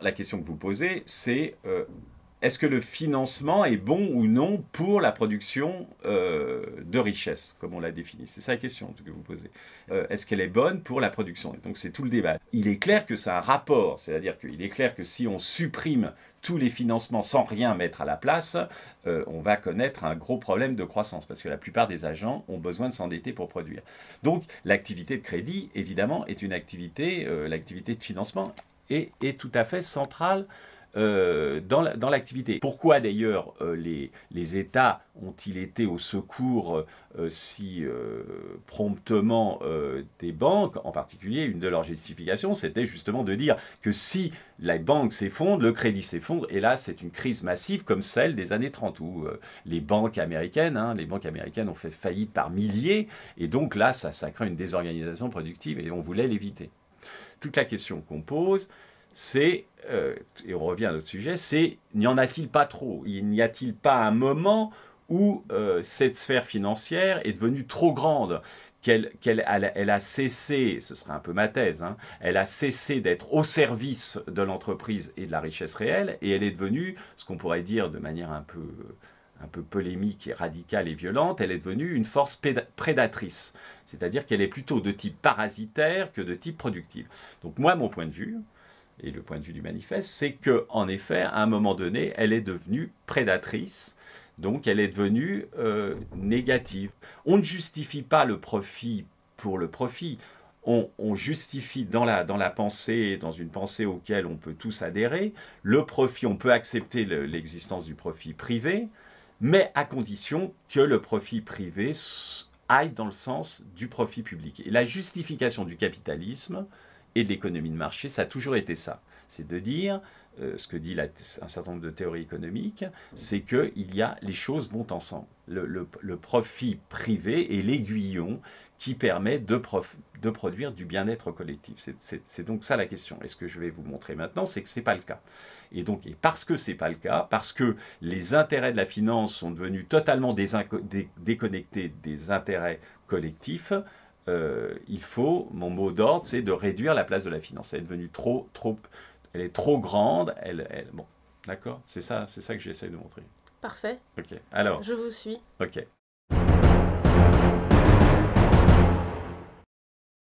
la question que vous posez, c'est est-ce que le financement est bon ou non pour la production de richesse, comme on l'a défini? C'est ça la question que vous posez. Est-ce qu'elle est bonne pour la production? Et donc c'est tout le débat. Il est clair que c'est un rapport, c'est-à-dire qu'il est clair que si on supprime tous les financements sans rien mettre à la place, on va connaître un gros problème de croissance, parce que la plupart des agents ont besoin de s'endetter pour produire. Donc l'activité de crédit, évidemment, est une activité, l'activité de financement est tout à fait centrale dans l'activité. Pourquoi d'ailleurs les États ont-ils été au secours si promptement des banques? En particulier, une de leurs justifications, c'était justement de dire que si la banque s'effondre, le crédit s'effondre, et là c'est une crise massive comme celle des années 30, où les banques américaines ont fait faillite par milliers, et donc là ça crée une désorganisation productive, et on voulait l'éviter. Toute la question qu'on pose, c'est, et on revient à notre sujet, c'est n'y en a-t-il pas trop? N'y a-t-il pas un moment où cette sphère financière est devenue trop grande, elle a cessé, ce serait un peu ma thèse, hein, elle a cessé d'être au service de l'entreprise et de la richesse réelle, et elle est devenue, ce qu'on pourrait dire de manière un peu polémique et radicale et violente, elle est devenue une force prédatrice. C'est-à-dire qu'elle est plutôt de type parasitaire que de type productif. Donc moi, mon point de vue, et le point de vue du manifeste, c'est qu'en effet, à un moment donné, elle est devenue prédatrice, donc elle est devenue négative. On ne justifie pas le profit pour le profit, on justifie dans la pensée, dans une pensée auquel on peut tous adhérer, le profit, on peut accepter l'existence du profit privé, mais à condition que le profit privé aille dans le sens du profit public. Et la justification du capitalisme et de l'économie de marché, ça a toujours été ça. C'est de dire, ce que dit un certain nombre de théories économiques, c'est que les choses vont ensemble. Le profit privé est l'aiguillon qui permet de produire du bien-être collectif. C'est donc ça la question. Et ce que je vais vous montrer maintenant, c'est que ce n'est pas le cas. Et parce que ce n'est pas le cas, parce que les intérêts de la finance sont devenus totalement déconnectés des intérêts collectifs, mon mot d'ordre, c'est de réduire la place de la finance. Elle est devenue elle est trop grande. Bon, d'accord, c'est ça que j'essaie de montrer. Parfait. Ok. Alors. Je vous suis. Ok.